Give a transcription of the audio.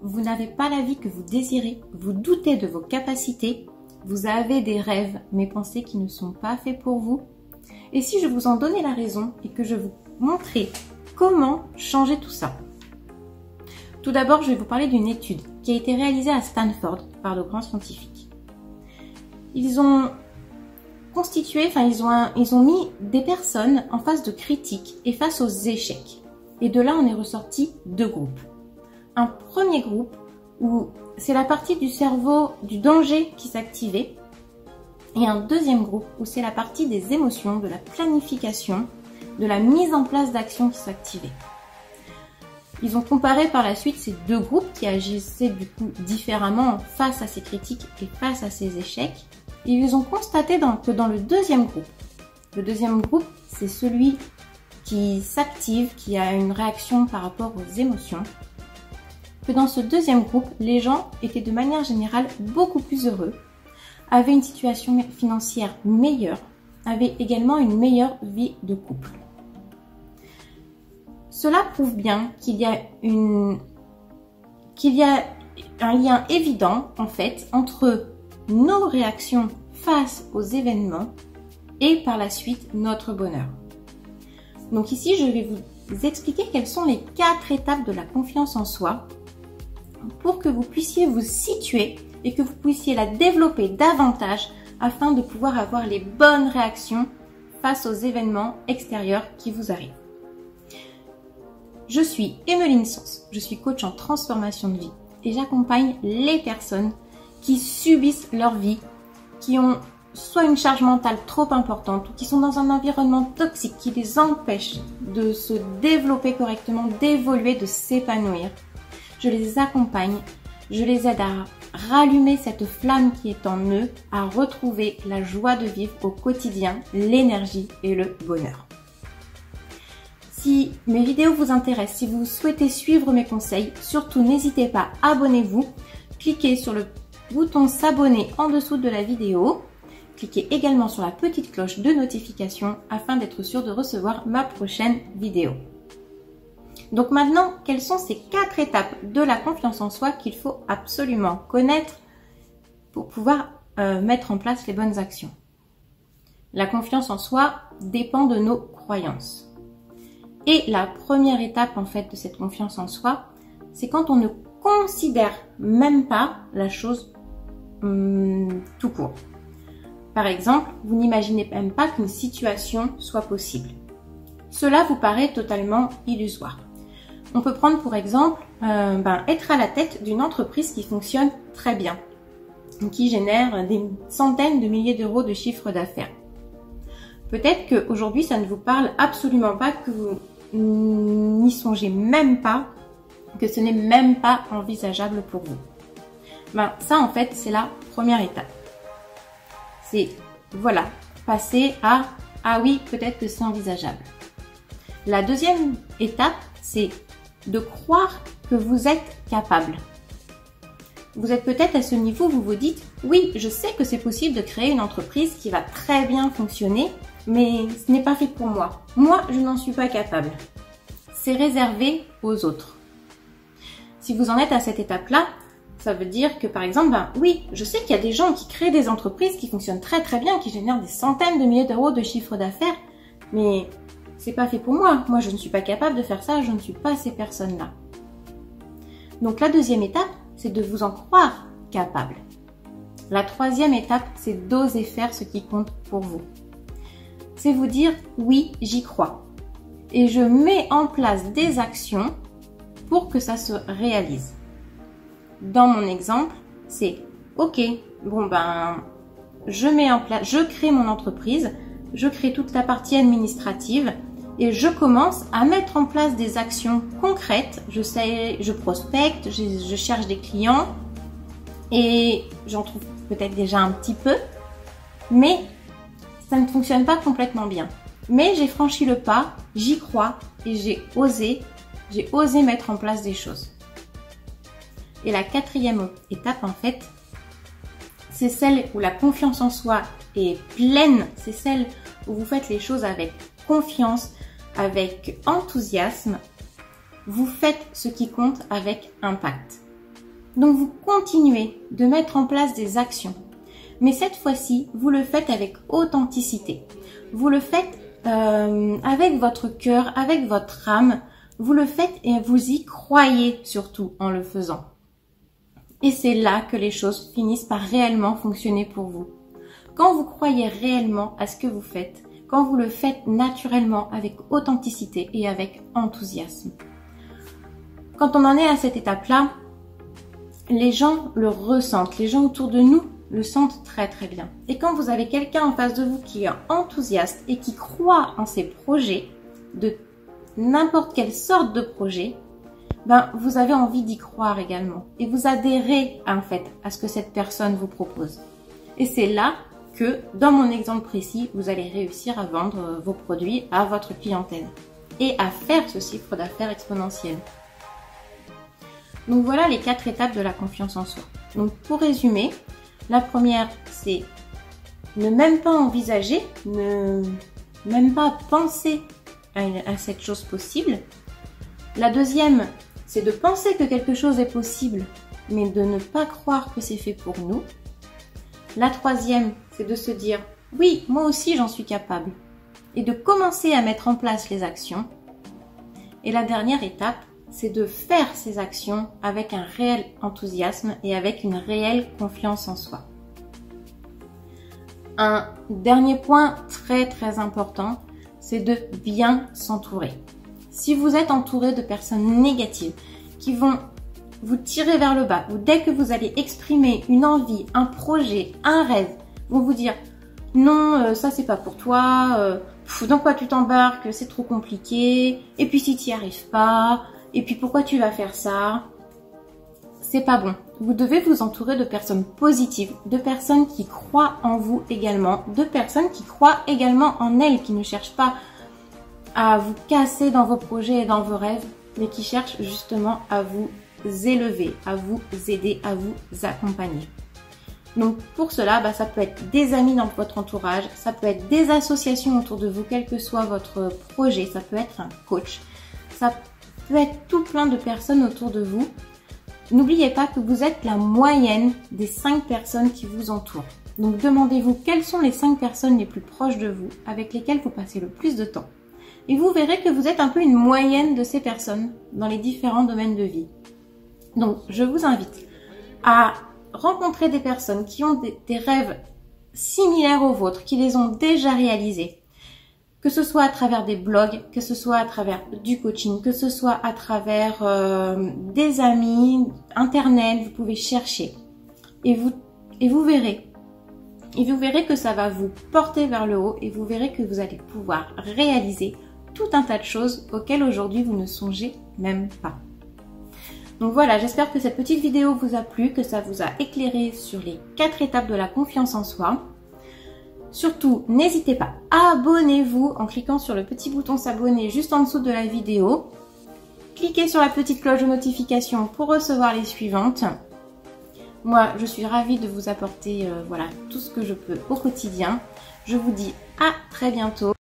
vous n'avez pas la vie que vous désirez, vous doutez de vos capacités, vous avez des rêves, mais pensez qu'ils ne sont pas faits pour vous. Et si je vous en donnais la raison et que je vous montrais comment changer tout ça? Tout d'abord, je vais vous parler d'une étude qui a été réalisée à Stanford par de grands scientifiques. Ils ont mis des personnes en face de critiques et face aux échecs. Et de là, on est ressorti deux groupes. Un premier groupe où c'est la partie du cerveau du danger qui s'activait. Et un deuxième groupe où c'est la partie des émotions, de la planification, de la mise en place d'actions qui s'activait. Ils ont comparé par la suite ces deux groupes qui agissaient du coup différemment face à ces critiques et face à ces échecs. Et ils ont constaté que dans le deuxième groupe, c'est celui qui s'active, qui a une réaction par rapport aux émotions, que dans ce deuxième groupe, les gens étaient de manière générale beaucoup plus heureux, avaient une situation financière meilleure, avaient également une meilleure vie de couple. Cela prouve bien qu'il y a un lien évident en fait entre nos réactions face aux événements et par la suite notre bonheur. Donc ici, je vais vous expliquer quelles sont les 4 étapes de la confiance en soi pour que vous puissiez vous situer et que vous puissiez la développer davantage afin de pouvoir avoir les bonnes réactions face aux événements extérieurs qui vous arrivent. Je suis Emmeline Sens, je suis coach en transformation de vie et j'accompagne les personnes qui subissent leur vie, qui ont soit une charge mentale trop importante ou qui sont dans un environnement toxique qui les empêche de se développer correctement, d'évoluer, de s'épanouir. Je les accompagne, je les aide à rallumer cette flamme qui est en eux, à retrouver la joie de vivre au quotidien, l'énergie et le bonheur. Si mes vidéos vous intéressent, si vous souhaitez suivre mes conseils, surtout n'hésitez pas, abonnez-vous, cliquez sur le bouton s'abonner en dessous de la vidéo, cliquez également sur la petite cloche de notification afin d'être sûr de recevoir ma prochaine vidéo. Donc maintenant, quelles sont ces 4 étapes de la confiance en soi qu'il faut absolument connaître pour pouvoir mettre en place les bonnes actions? La confiance en soi dépend de nos croyances. Et la première étape en fait de cette confiance en soi, c'est quand on ne considère même pas la chose tout court. Par exemple, vous n'imaginez même pas qu'une situation soit possible. Cela vous paraît totalement illusoire. On peut prendre pour exemple être à la tête d'une entreprise qui fonctionne très bien, qui génère des centaines de milliers d'euros de chiffre d'affaires. Peut-être qu'aujourd'hui, ça ne vous parle absolument pas, que vous n'y songez même pas, que ce n'est même pas envisageable pour vous. Ça, en fait, c'est la première étape. C'est, voilà, passer à « Ah oui, peut-être que c'est envisageable ». La deuxième étape, c'est de croire que vous êtes capable. Vous êtes peut-être à ce niveau, vous vous dites « Oui, je sais que c'est possible de créer une entreprise qui va très bien fonctionner, mais ce n'est pas fait pour moi. Moi, je n'en suis pas capable. » C'est réservé aux autres. Si vous en êtes à cette étape-là, ça veut dire que par exemple, oui, je sais qu'il y a des gens qui créent des entreprises qui fonctionnent très très bien, qui génèrent des centaines de milliers d'euros de chiffre d'affaires, mais c'est pas fait pour moi. Moi, je ne suis pas capable de faire ça, je ne suis pas ces personnes-là. Donc la deuxième étape, c'est de vous en croire capable. La troisième étape, c'est d'oser faire ce qui compte pour vous. C'est vous dire, oui, j'y crois. Et je mets en place des actions pour que ça se réalise. Dans mon exemple, c'est ok, je mets en place, je crée mon entreprise, je crée toute la partie administrative et je commence à mettre en place des actions concrètes. Je prospecte, je cherche des clients et j'en trouve peut-être déjà un petit peu, mais ça ne fonctionne pas complètement bien. Mais j'ai franchi le pas, j'y crois et j'ai osé mettre en place des choses. Et la quatrième étape, en fait, c'est celle où la confiance en soi est pleine. C'est celle où vous faites les choses avec confiance, avec enthousiasme. Vous faites ce qui compte avec impact. Donc vous continuez de mettre en place des actions. Mais cette fois-ci, vous le faites avec authenticité. Vous le faites avec votre cœur, avec votre âme. Vous le faites et vous y croyez surtout en le faisant. Et c'est là que les choses finissent par réellement fonctionner pour vous. Quand vous croyez réellement à ce que vous faites, quand vous le faites naturellement, avec authenticité et avec enthousiasme. Quand on en est à cette étape-là, les gens le ressentent, les gens autour de nous le sentent très très bien. Et quand vous avez quelqu'un en face de vous qui est enthousiaste et qui croit en ses projets, de n'importe quelle sorte de projet, ben vous avez envie d'y croire également. Et vous adhérez en fait à ce que cette personne vous propose. Et c'est là que, dans mon exemple précis, vous allez réussir à vendre vos produits à votre clientèle et à faire ce chiffre d'affaires exponentiel. Donc voilà les 4 étapes de la confiance en soi. Donc pour résumer, la première c'est ne même pas envisager, ne même pas penser à cette chose possible. La deuxième, c'est de penser que quelque chose est possible, mais de ne pas croire que c'est fait pour nous. La troisième, c'est de se dire « oui, moi aussi j'en suis capable » et de commencer à mettre en place les actions. Et la dernière étape, c'est de faire ces actions avec un réel enthousiasme et avec une réelle confiance en soi. Un dernier point très très important, c'est de bien s'entourer. Si vous êtes entouré de personnes négatives qui vont vous tirer vers le bas, ou dès que vous allez exprimer une envie, un projet, un rêve, vont vous dire « non, ça c'est pas pour toi, dans quoi tu t'embarques, c'est trop compliqué, et puis si tu n'y arrives pas, et puis pourquoi tu vas faire ça ?» C'est pas bon. Vous devez vous entourer de personnes positives, de personnes qui croient en vous également, de personnes qui croient également en elles, qui ne cherchent pas à vous casser dans vos projets et dans vos rêves, mais qui cherchent justement à vous élever, à vous aider, à vous accompagner. Donc pour cela, ça peut être des amis dans votre entourage, ça peut être des associations autour de vous, quel que soit votre projet, ça peut être un coach, ça peut être tout plein de personnes autour de vous. N'oubliez pas que vous êtes la moyenne des 5 personnes qui vous entourent. Donc demandez-vous quelles sont les 5 personnes les plus proches de vous, avec lesquelles vous passez le plus de temps. Et vous verrez que vous êtes un peu une moyenne de ces personnes dans les différents domaines de vie. Donc je vous invite à rencontrer des personnes qui ont des rêves similaires aux vôtres, qui les ont déjà réalisés. Que ce soit à travers des blogs, que ce soit à travers du coaching, que ce soit à travers des amis, internet, vous pouvez chercher. Et vous verrez. Et vous verrez que ça va vous porter vers le haut et vous verrez que vous allez pouvoir réaliser tout un tas de choses auxquelles aujourd'hui vous ne songez même pas. Donc voilà, j'espère que cette petite vidéo vous a plu, que ça vous a éclairé sur les 4 étapes de la confiance en soi. Surtout, n'hésitez pas, abonnez-vous en cliquant sur le petit bouton s'abonner juste en dessous de la vidéo. Cliquez sur la petite cloche de notification pour recevoir les suivantes. Moi, je suis ravie de vous apporter voilà, tout ce que je peux au quotidien. Je vous dis à très bientôt.